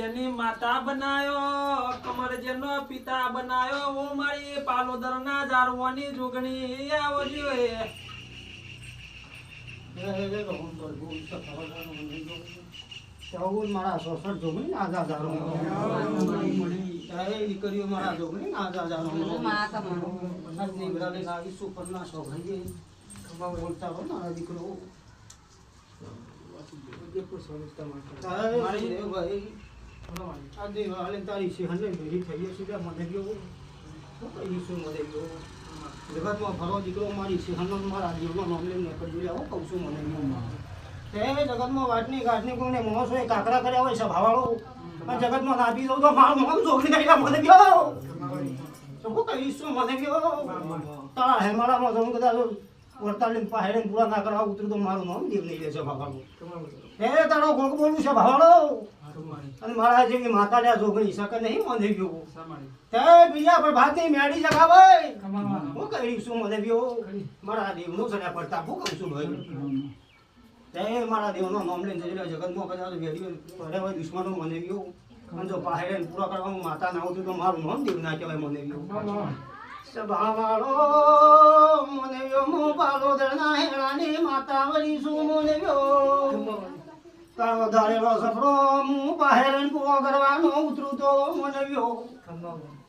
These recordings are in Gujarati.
જેની માતા બનાયો કમરજનો પિતા બનાયો હું મારી પાલોદરના જારવાની જોગણી આવો જોઈએ મારા સોસર જોગણી આજા જારો દીકરીઓ મારા જોગણી આજા જારો નીકળાલે નાગી સુપર ના સોગણી બોલતા હો મારા દીકરો તારી સિંહને ભેરી થઈ છે મને ગયો શું મને ગયો જગતમાં ભરો દીકરો મારી સિંહનો મારા જીવનો નામ લઈને કરજો લેવો કહું છું મને ગયો તે જગતમાં વાટની ગાંઠની કોઈને મોસો એ કાકરા કર્યા હોય સભાવાળો પણ જગતમાં નાપી દઉં તો મારું નામ જોગણી કરી મને ગયો શું કહીશું મને ગયો તારા હેમાળામાં જવું કદાચ વરતાલી પાહેડે પૂરા ના કરવા ઉતરું તો મારું નામ દેવ નહીં રહેશે ભાવાળો એ તારો ગોગ બોલું છે ભાવાળો અને મારા જેવી માતા લ્યા જોગણી શકે નહીં મને ગયો તે બીજા પર ભાતની મેડી જગાવે હું કહીશું મને ગયો મારા દેવનો સડ્યા પડતા હું કહું છું ભાઈ તે મારા દેવનો નામ લઈને જગતમાં કદાચ વેડી પડે હોય દુશ્મનો મને ગયો અને જો પાહેડે પૂરા કરવામાં માતા ના આવતું તો મારું નામ દેવ ના કહેવાય મને ગયો સભાવાળો મને ગયો મો પાલોદરના હેરાની માતા વળી શું મને ગયો તારો ધારેલો સફરો હું પાહેડે પૂરો કરવાનો ઉતરું તો મને ગયો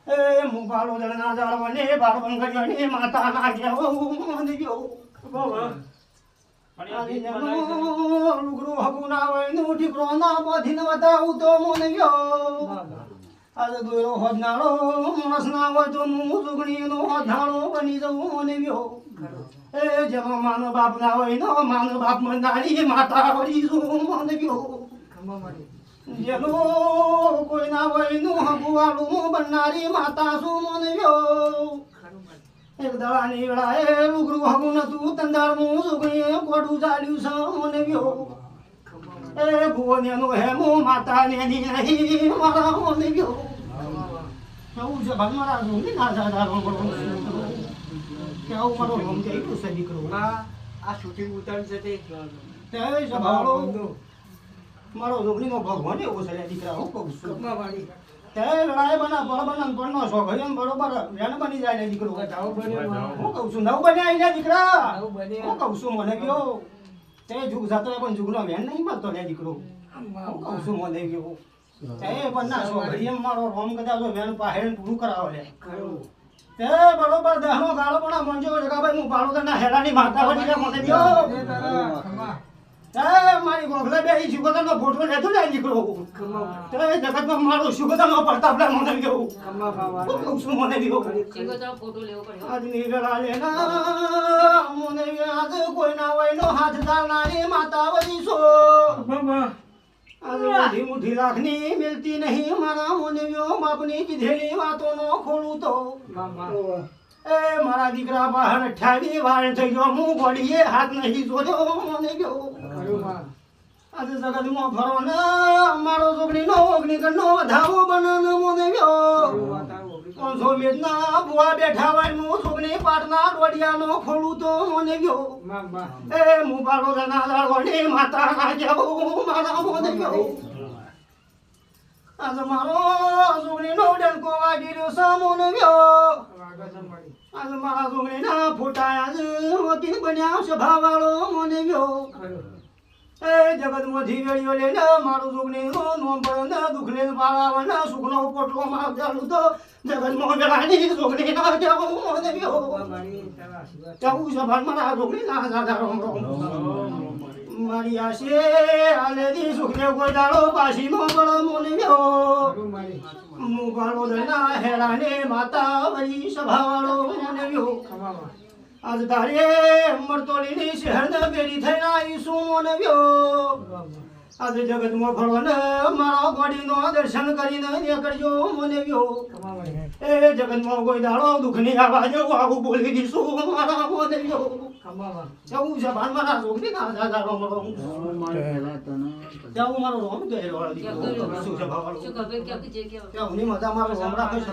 એ હું પાલોદરના જાળવાને બાળવન કર્યાની માતા ના કહેવું મને ગયો લુગડું હકું ના હોય નું ઠીકરો ના બધીને બતાવું તો મને ગયો આજે દોરો હોદનારો માણસ ના હોય તો હું સુગણીનો હોદનારો બની જવું મને ગયો એ જેનો માનો બાપ ના હોય નો માનો બાપ મંદારી માતા વળી શું મને ગયો જેનો કોઈ ના હોય નું હકુવાળું બનનારી માતા શું મને ગયો એક દળાની વેળાએ લુગડું હગું નતું તંદાર હું સુગણીએ કોડું ચાલ્યું છે મને ગયો એ ભુવનેનો હેમો માતા ને નહીં મારા મને ગયો કેવું છે ભાઈ મારા જોગણી ના જાદારો કેવું મારો રોમ જઈ તો છે દીકરો આ શૂટિંગ ઉતારી છે તે સભાવાળો મારો જોગણીનો ભગવાન એવો છે દીકરા હું કહું છું તે લડાઈ બના પણ નો શોખ હોય બરોબર વેન બની જાય ને દીકરો હું કહું છું નવ બને આવી જાય દીકરા હું કહું છું મને ગયો તે જુગ જતો પણ જુગનો વેન નહીં મળતો ને દીકરો હું કહું છું મને ગયો તે પણ ના શોખ એમ મારો રોમ કદાચ વેન પાહેડ પૂરું કરાવે લે તે બરોબર દહનો ગાળો પણ મંજો જગાભાઈ હું પાડો હેરાની માતા વળી મને ગયો મારી ગોગલે બે શુગતનો ફોટો લેતો ને દીકરો તે જગતમાં મારો શુગતનો પ્રતાપ લે મને ગયો કહું છું મને ગયો શુગતનો ફોટો લેવો પડ્યો આજ નીકળા લેના મને આજ કોઈ ના હોય નો હાથ ચાલનારી માતા વળી છો આજ બધી મુઠ્ઠી લાખની મિલતી નહીં મારા મને ગયો બાપની કીધેલી વાતો નો ખોલું તો એ મારા દીકરા બહાર 28 વાર થઈ ગયો હું ગોળીએ હાથ નહીં જોયો મને ગયો આજે જગતમાં ફરો ને મારો છોકરીનો ઓગણીકરનો વધાવો બનનો મને ગયો 500 મિનિટના બુઆ બેઠા હોય હું છોકરી પાટના ડોડિયાનો ખોલું તો મને ગયો એ હું પાડો જના દાળવણી માતા ના જાઉં મારા મને ગયો આજે મારો છોકરીનો ડંકો વાગી રહ્યો છે મને ગયો આજે મારા છોકરીના ફોટા આજે વકીલ બન્યા સભાવાળો મને ગયો એ જગતમાંથી વેળીઓ લઈને મારું છોકરીનો નોમ પડે દુઃખ લઈને પાળાવે સુખનો પોટલો માર ચાલુ તો જગતમાં વેળાની છોકરી ના જાઉં મને ગયો જાઉં સભાન મારા છોકરી ના જાતા રોમ મારી આશે આલેદી સુખને કોઈ દાડો પાછી નો પડે મને ગયો મુગાળો દના હેરાને માતા વળી સભાવાળો મને ગયો આજ તારે મરતોલીની શહેરને બેરી થઈને આવીશું મને ગયો આજે જગતમાં ફરવાને મારો ગોડીનો દર્શન કરીને નીકળજો મને ગયો એ જગતમાં કોઈ દાડો દુઃખની આવાજ આવું બોલી દીશું મારા મને ગયો જવું છે ભાન મારા છોકરી ના દાદા રોમ રોમ જવું મારો રોમ ગયેલો શું છે ભાવ ત્યાં ની મજા મારો રોમ રાખે છે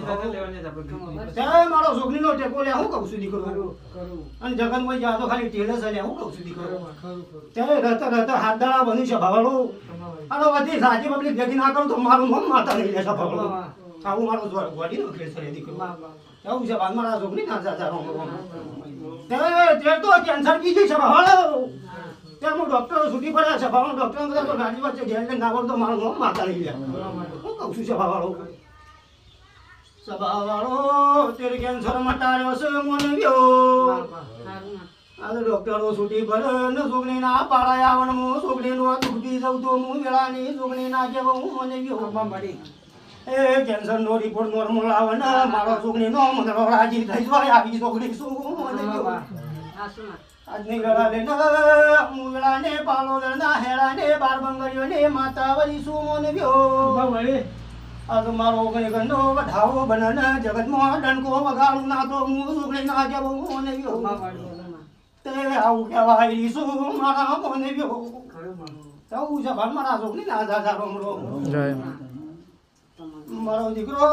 ત્યાં મારો છોકરીનો ટેકો લે હું કહું છું દીકરો અને જગતમાં જા તો ખાલી ટેલે છે લે હું કહું છું દીકરો ત્યાં રહેતા રહેતા હાથ દાડા બન્યું છે ભાવાળું આનો બધી સાચી પબ્લિક ભેગી ના કરું તો મારું નામ માતા નહીં લેશે ભગલો આવું મારો ગોડી નો કેસ છે દીકરો આવું છે બાદ મારા છોકરી ના જાજા રોમ તે તો કેન્સર બીજી છે હાલો તે હું ડોક્ટર છૂટી પડ્યા છે ભાવ ડોક્ટર બધા તો ગાડી વચ્ચે ઘેર લઈને ના તો મારું નામ માતા નહીં લે હું કહું છું છે ભાવાળો સભાવાળો તેરે કેન્સર મટાડ્યો છે મને ગયો આ ડોક્ટરો છૂટી પડે ને છોકરી ના પાડાય આવણ હું છોકરી નો દુખી જવું તો હું વેળાની છોકરી ના કેવો હું મને ગયો એ કેન્સર નો રિપોર્ટ નોર્મલ આવે ને મારો છોકરી નો મને રાજી થઈ જાય આવી છોકરી શું મને ગયો આજની વેળા લઈને હું વેળાને પાલો વેળના હેળાને બાર બંગડીઓ ને માતા વળી શું મને ગયો આજ મારો કઈ ગંડો વઢાવો બને જગતમાં ડંકો વગાડું ના તો હું છોકરી ના કેવો હું મને ગયો તે આવું કહેવાય શું મારા મને ગયો આવું છે ભાઈ મારા છોકરી ના જાજા રોમ રોમ મારો દીકરો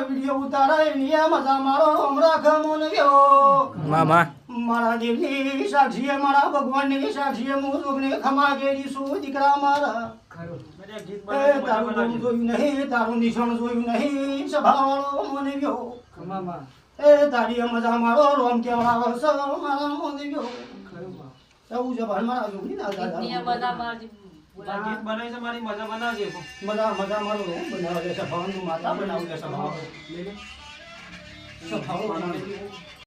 વિડીયો ઉતારાય નિયા મજા મારો રોમ રાખ મને ગયો મામા મારા દેવની સાક્ષીએ મારા ભગવાનની સાક્ષીએ હું છોકરી ખમા ગેરી શું દીકરા મારા તારું નામ જોયું નહીં તારું નિશાન જોયું નહીં સભાવાળો મને ગયો એ તારી મજા મારો રોમ કેવડાવે છે મારા મને ગયો એવું છે ભાઈ મારા છોકરી ના દાદા ગીત બનાવી છે મારી મજા બનાવજે મજા મજા મારો રોમ બનાવે છે સભાવાનું માતા બનાવે છે સભાવાળો બનાવે